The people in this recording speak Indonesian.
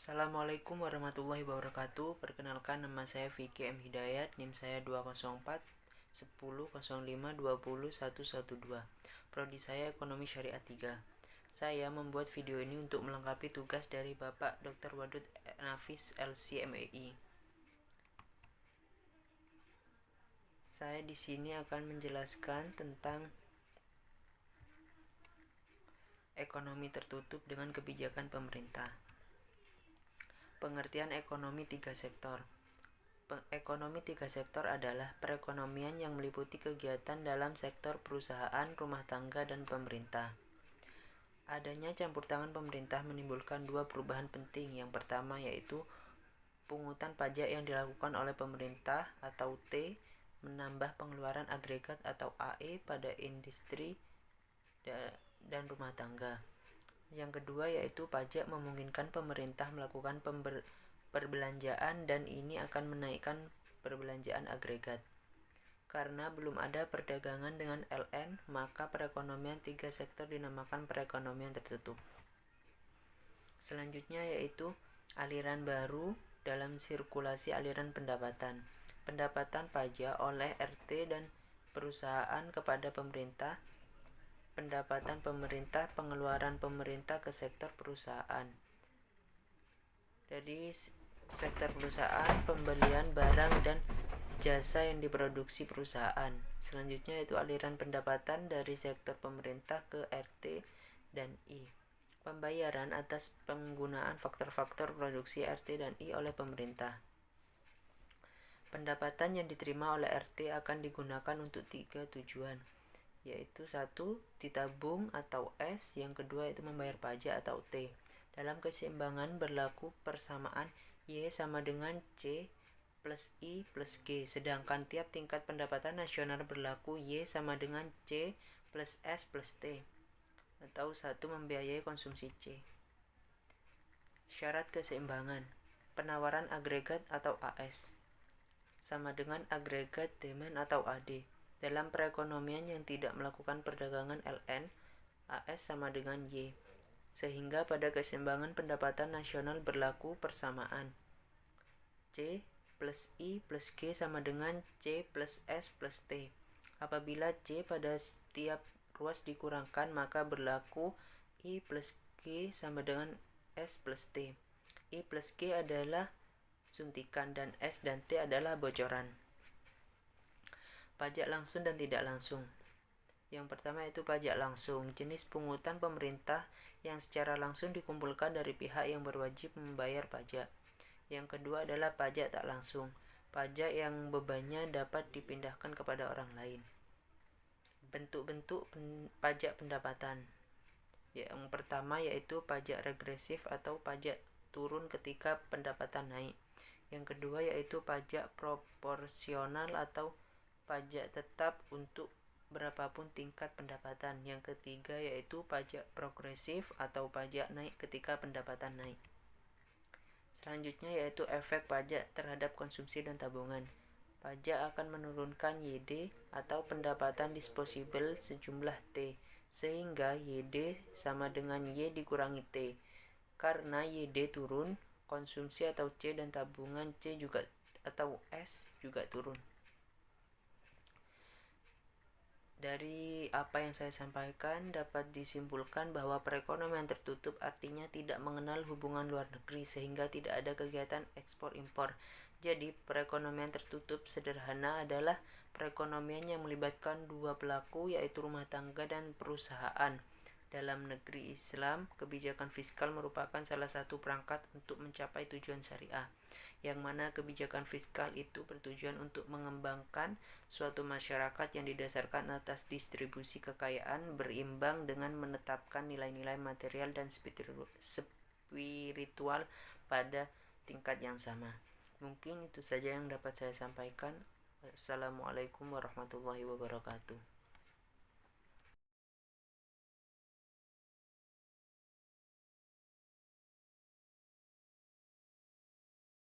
Assalamualaikum warahmatullahi wabarakatuh. Perkenalkan, nama saya Vicky M. Hidayat, NIM saya 204 10 05 20 112. Prodi saya Ekonomi Syariah 3. Saya membuat video ini untuk melengkapi tugas dari Bapak Dr. Wadud Nafis LC MEI. Saya di sini akan menjelaskan tentang ekonomi tertutup dengan kebijakan pemerintah. Pengertian ekonomi tiga sektor. Ekonomi tiga sektor adalah perekonomian yang meliputi kegiatan dalam sektor perusahaan, rumah tangga, dan pemerintah. Adanya campur tangan pemerintah menimbulkan dua perubahan penting. Yang pertama yaitu pungutan pajak yang dilakukan oleh pemerintah atau T menambah pengeluaran agregat atau AE pada industri dan rumah tangga. Yang kedua yaitu pajak memungkinkan pemerintah melakukan perbelanjaan dan ini akan menaikkan perbelanjaan agregat. Karena belum ada perdagangan dengan LN, maka perekonomian tiga sektor dinamakan perekonomian tertutup. Selanjutnya yaitu aliran baru dalam sirkulasi aliran pendapatan. Pendapatan pajak oleh RT dan perusahaan kepada pemerintah, pendapatan pemerintah, pengeluaran pemerintah ke sektor perusahaan. Dari sektor perusahaan, pembelian barang dan jasa yang diproduksi perusahaan. Selanjutnya itu aliran pendapatan dari sektor pemerintah ke RT dan I. Pembayaran atas penggunaan faktor-faktor produksi RT dan I oleh pemerintah. Pendapatan yang diterima oleh RT akan digunakan untuk tiga tujuan, yaitu satu, ditabung atau S, yang kedua itu membayar pajak atau T. Dalam keseimbangan berlaku persamaan Y sama dengan C plus I plus G, sedangkan tiap tingkat pendapatan nasional berlaku Y sama dengan C plus S plus T, atau satu membiayai konsumsi C. Syarat keseimbangan, penawaran agregat atau AS sama dengan agregat demand atau AD. Dalam perekonomian yang tidak melakukan perdagangan LN, AS sama dengan Y, sehingga pada keseimbangan pendapatan nasional berlaku persamaan C plus I plus G sama dengan C plus S plus T. Apabila C pada setiap ruas dikurangkan, maka berlaku I plus G sama dengan S plus T. I plus G adalah suntikan dan S dan T adalah bocoran. Pajak langsung dan tidak langsung. Yang pertama itu pajak langsung, jenis pungutan pemerintah yang secara langsung dikumpulkan dari pihak yang berwajib membayar pajak. Yang kedua adalah pajak tak langsung, pajak yang bebannya dapat dipindahkan kepada orang lain. Bentuk-bentuk pajak pendapatan. Yang pertama yaitu pajak regresif atau pajak turun ketika pendapatan naik. Yang kedua yaitu pajak proporsional atau pajak tetap untuk berapapun tingkat pendapatan. Yang ketiga yaitu pajak progresif atau pajak naik ketika pendapatan naik. Selanjutnya yaitu efek pajak terhadap konsumsi dan tabungan. Pajak akan menurunkan YD atau pendapatan disposable sejumlah T, sehingga YD sama dengan Y dikurangi T. Karena YD turun, konsumsi atau C dan tabungan C juga atau S juga turun. Dari apa yang saya sampaikan dapat disimpulkan bahwa perekonomian tertutup artinya tidak mengenal hubungan luar negeri sehingga tidak ada kegiatan ekspor impor. Jadi perekonomian tertutup sederhana adalah perekonomian yang melibatkan dua pelaku yaitu rumah tangga dan perusahaan. Dalam negeri Islam, kebijakan fiskal merupakan salah satu perangkat untuk mencapai tujuan syariah, yang mana kebijakan fiskal itu bertujuan untuk mengembangkan suatu masyarakat yang didasarkan atas distribusi kekayaan berimbang dengan menetapkan nilai-nilai material dan spiritual pada tingkat yang sama. Mungkin itu saja yang dapat saya sampaikan. Assalamualaikum warahmatullahi wabarakatuh.